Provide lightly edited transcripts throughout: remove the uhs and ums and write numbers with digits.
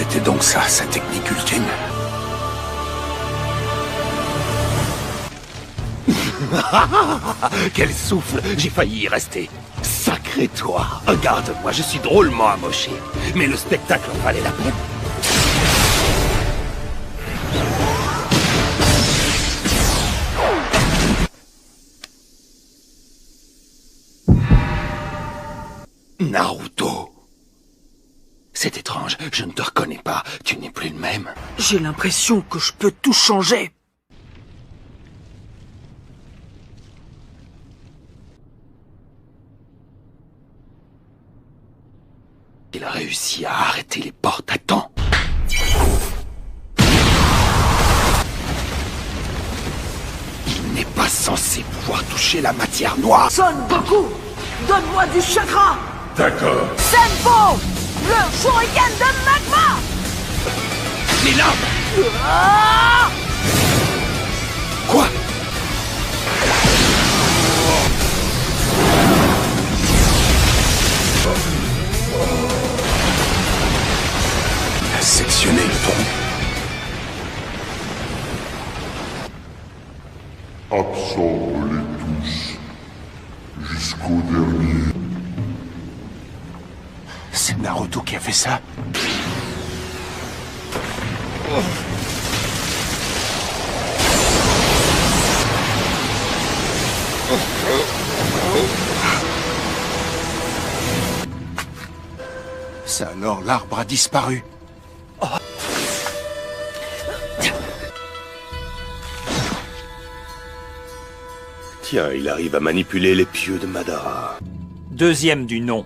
C'était donc ça, sa technique ultime. Quel souffle! J'ai failli y rester. Sacré toi! Regarde-moi, je suis drôlement amoché. Mais le spectacle en valait la peine. Naruto! C'est étrange, je ne te reconnais pas. Tu n'es plus le même. J'ai l'impression que je peux tout changer. Il a réussi à arrêter les portes à temps. Il n'est pas censé pouvoir toucher la matière noire. Son Goku, donne-moi du chakra. D'accord. Senpo, le shuriken de magma. Les lames! Ah! Quoi? Il a sectionné le tronc. Absorbe-les tous, jusqu'au dernier. C'est Naruto qui a fait ça? Ça alors, l'arbre a disparu. Tiens, il arrive à manipuler les pieux de Madara. Deuxième du nom.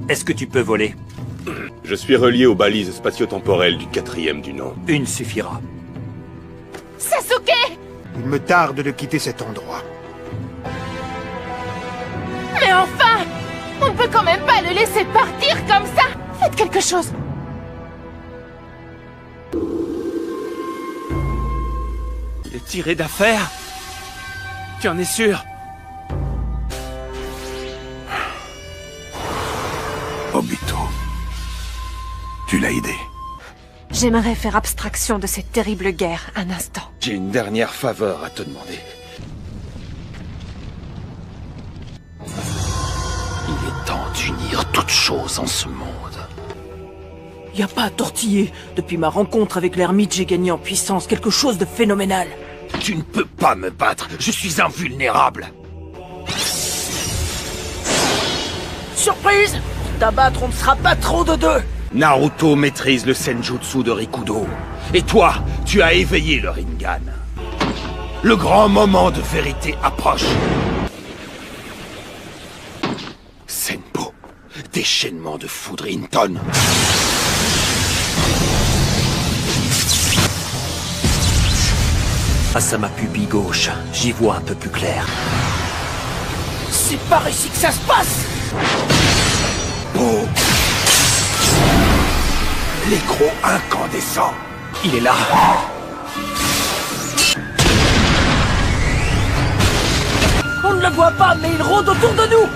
Est-ce que tu peux voler? Je suis relié aux balises spatio-temporelles du quatrième du nom. Une suffira. Sasuke! Il me tarde de quitter cet endroit. Mais enfin! On ne peut quand même pas le laisser partir comme ça! Faites quelque chose! Il est tiré d'affaire? Tu en es sûr? Obito. Tu l'as aidé. J'aimerais faire abstraction de cette terrible guerre un instant. J'ai une dernière faveur à te demander. Il est temps d'unir toutes choses en ce monde. Y a pas à tortiller. Depuis ma rencontre avec l'ermite, j'ai gagné en puissance quelque chose de phénoménal. Tu ne peux pas me battre, je suis invulnérable. Surprise! Pour t'abattre, on ne sera pas trop de deux. Naruto maîtrise le Senjutsu de Rikudo. Et toi, tu as éveillé le Rinnegan. Le grand moment de vérité approche. Senpo, déchaînement de foudre Inton. Grâce à ma pupille gauche, j'y vois un peu plus clair. C'est par ici que ça se passe! Oh. L'écro incandescent. Il est là. On ne le voit pas, mais il rôde autour de nous!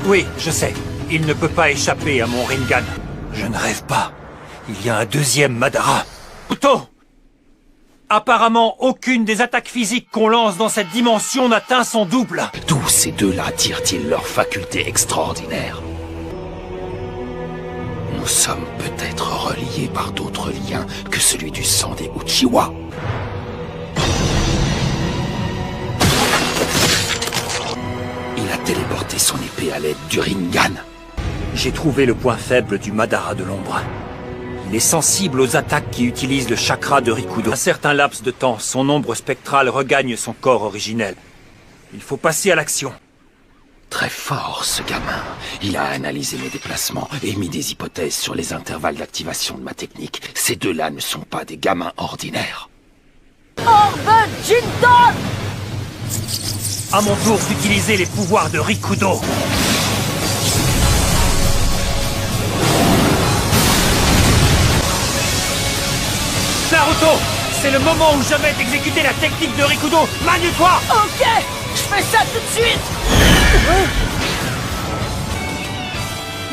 Oui, je sais. Il ne peut pas échapper à mon Rinnegan. Je ne rêve pas. Il y a un deuxième Madara. Naruto! Apparemment, aucune des attaques physiques qu'on lance dans cette dimension n'atteint son double. D'où ces deux-là tirent-ils leurs facultés extraordinaires? Nous sommes peut-être reliés par d'autres liens que celui du sang des Uchiwa. Il a téléporté son épée à l'aide du Rinnegan. J'ai trouvé le point faible du Madara de l'ombre. Il est sensible aux attaques qui utilisent le chakra de Rikudo. Un certain laps de temps, son ombre spectrale regagne son corps originel. Il faut passer à l'action. Très fort, ce gamin. Il a analysé mes déplacements et mis des hypothèses sur les intervalles d'activation de ma technique. Ces deux-là ne sont pas des gamins ordinaires. Orbe Jinton! À mon tour d'utiliser les pouvoirs de Rikudo. Naruto, c'est le moment ou jamais d'exécuter la technique de Rikudo. Manu-toi! Ok! Je fais ça tout de suite!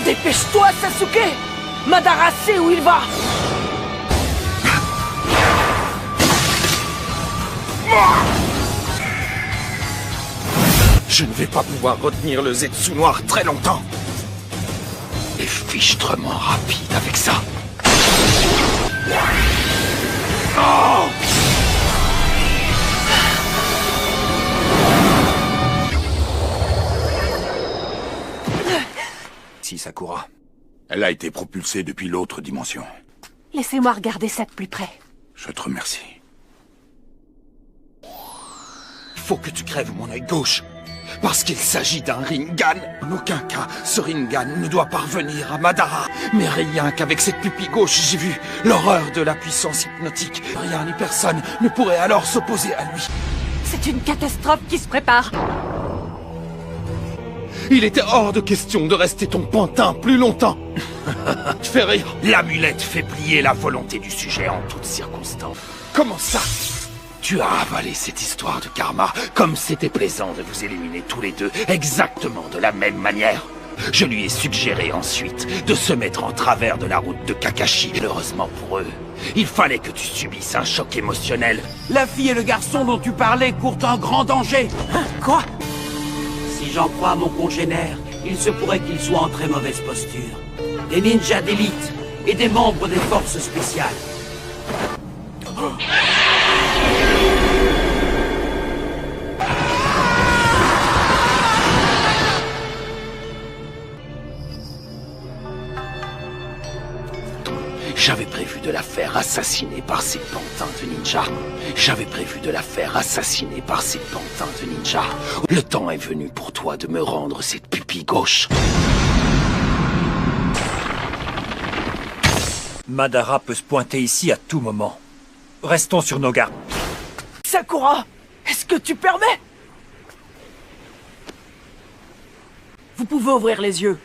Dépêche-toi, Sasuke! Madara sait où il va! Je ne vais pas pouvoir retenir le Zetsu noir très longtemps. Et fichtrement rapide avec ça. Oh! Si, Sakura. Elle a été propulsée depuis l'autre dimension. Laissez-moi regarder ça de plus près. Je te remercie. Faut que tu crèves mon œil gauche. Parce qu'il s'agit d'un Rinnegan. En aucun cas, ce Rinnegan ne doit parvenir à Madara. Mais rien qu'avec cette pupille gauche, j'ai vu l'horreur de la puissance hypnotique. Rien ni personne ne pourrait alors s'opposer à lui. C'est une catastrophe qui se prépare. Il était hors de question de rester ton pantin plus longtemps. Fais rire. L'amulette fait plier la volonté du sujet en toutes circonstances. Comment ça? Tu as avalé cette histoire de karma, comme c'était plaisant de vous éliminer tous les deux, exactement de la même manière. Je lui ai suggéré ensuite de se mettre en travers de la route de Kakashi. Heureusement pour eux, il fallait que tu subisses un choc émotionnel. La fille et le garçon dont tu parlais courent un grand danger. Hein? Quoi? Si j'en crois mon congénère, il se pourrait qu'ils soient en très mauvaise posture. Des ninjas d'élite et des membres des forces spéciales. J'avais prévu de la faire assassiner par ces pantins de ninja. J'avais prévu de la faire assassiner par ces pantins de ninja. Le temps est venu pour toi de me rendre cette pupille gauche. Madara peut se pointer ici à tout moment. Restons sur nos gardes. Sakura, est-ce que tu permets? Vous pouvez ouvrir les yeux.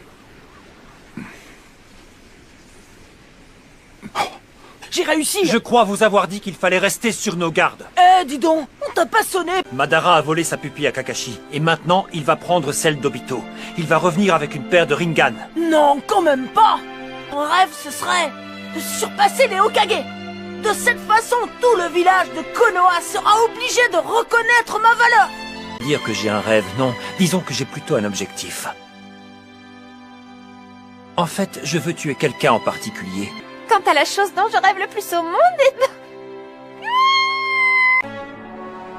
J'ai réussi. Je crois vous avoir dit qu'il fallait rester sur nos gardes. Eh, dis donc, on t'a pas sonné. Madara a volé sa pupille à Kakashi. Et maintenant, il va prendre celle d'Obito. Il va revenir avec une paire de Rinnegan. Non, quand même pas. Mon rêve, ce serait de surpasser les Hokage. De cette façon, tout le village de Konoha sera obligé de reconnaître ma valeur. Dire que j'ai un rêve, non. Disons que j'ai plutôt un objectif. En fait, je veux tuer quelqu'un en particulier. Quant à la chose dont je rêve le plus au monde,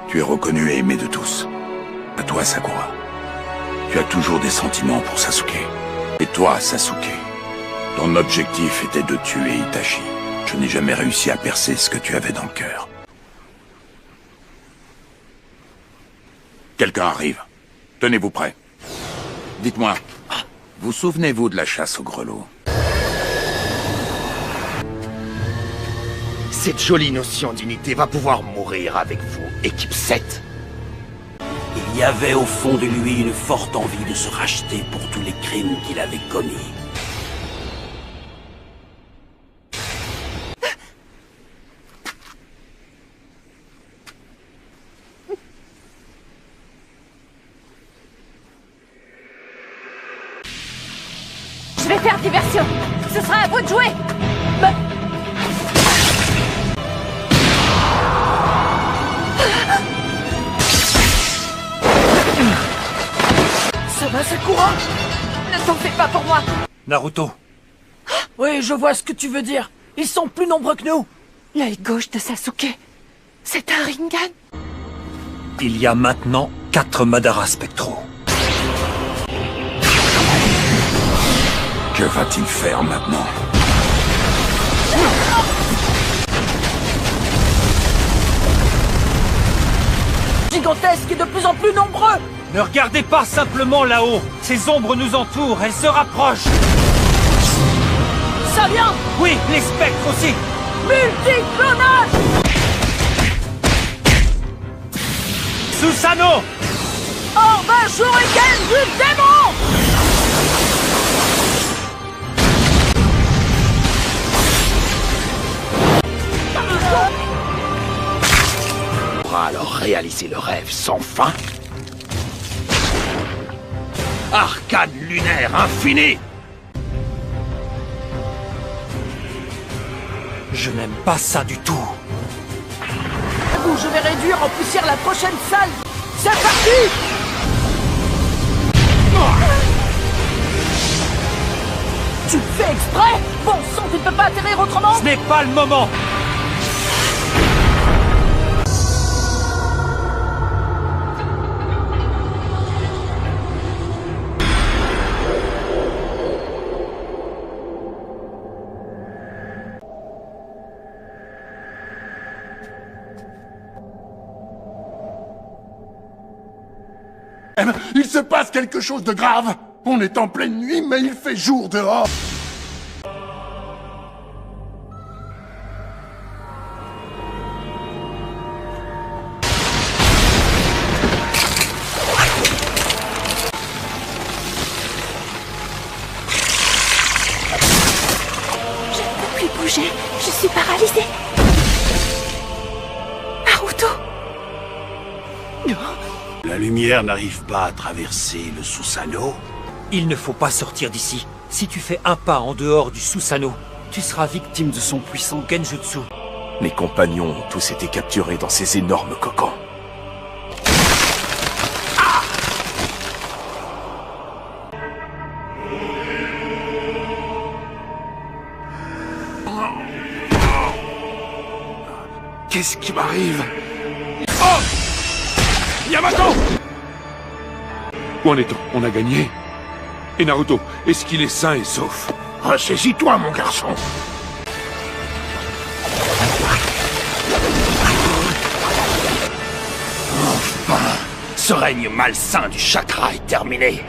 Tu es reconnu et aimé de tous. À toi, Sakura. Tu as toujours des sentiments pour Sasuke. Et toi, Sasuke, ton objectif était de tuer Itachi. Je n'ai jamais réussi à percer ce que tu avais dans le cœur. Quelqu'un arrive. Tenez-vous prêts. Dites-moi, vous souvenez-vous de la chasse au grelot? Cette jolie notion d'unité va pouvoir mourir avec vous, équipe 7. Il y avait au fond de lui une forte envie de se racheter pour tous les crimes qu'il avait commis. je vais faire diversion. Ce sera à vous de jouer. Ça va, Sakura? Ne t'en fais pas pour moi. Naruto. Oui, je vois ce que tu veux dire. Ils sont plus nombreux que nous. L'œil gauche de Sasuke. C'est un Rinnegan. Il y a maintenant 4 Madara spectraux. Que va-t-il faire maintenant? Gigantesques et de plus en plus nombreux. Ne regardez pas simplement là-haut. Ces ombres nous entourent, elles se rapprochent. Ça vient. Oui, les spectres aussi. Multiclonage. Susanoo! Orbe Shuriken du démon. On pourra alors réaliser le rêve sans fin. Arcane lunaire infini. Je n'aime pas ça du tout. ou je vais réduire en poussière la prochaine salle. C'est parti! Tu le fais exprès? Bon sang, tu ne peux pas atterrir autrement? Ce n'est pas le moment! Il se passe quelque chose de grave. On est en pleine nuit, mais il fait jour dehors. Je ne peux plus bouger. Je suis paralysée. Naruto! La lumière n'arrive pas à traverser le Susanoo. Il ne faut pas sortir d'ici. Si tu fais un pas en dehors du Susanoo, tu seras victime de son puissant Genjutsu. Mes compagnons ont tous été capturés dans ces énormes cocons. Qu'est-ce qui m'arrive? Oh! Yamato! Où en est-on? On a gagné? Et Naruto, est-ce qu'il est sain et sauf? Ressaisis-toi, mon garçon. Enfin, ce règne malsain du chakra est terminé.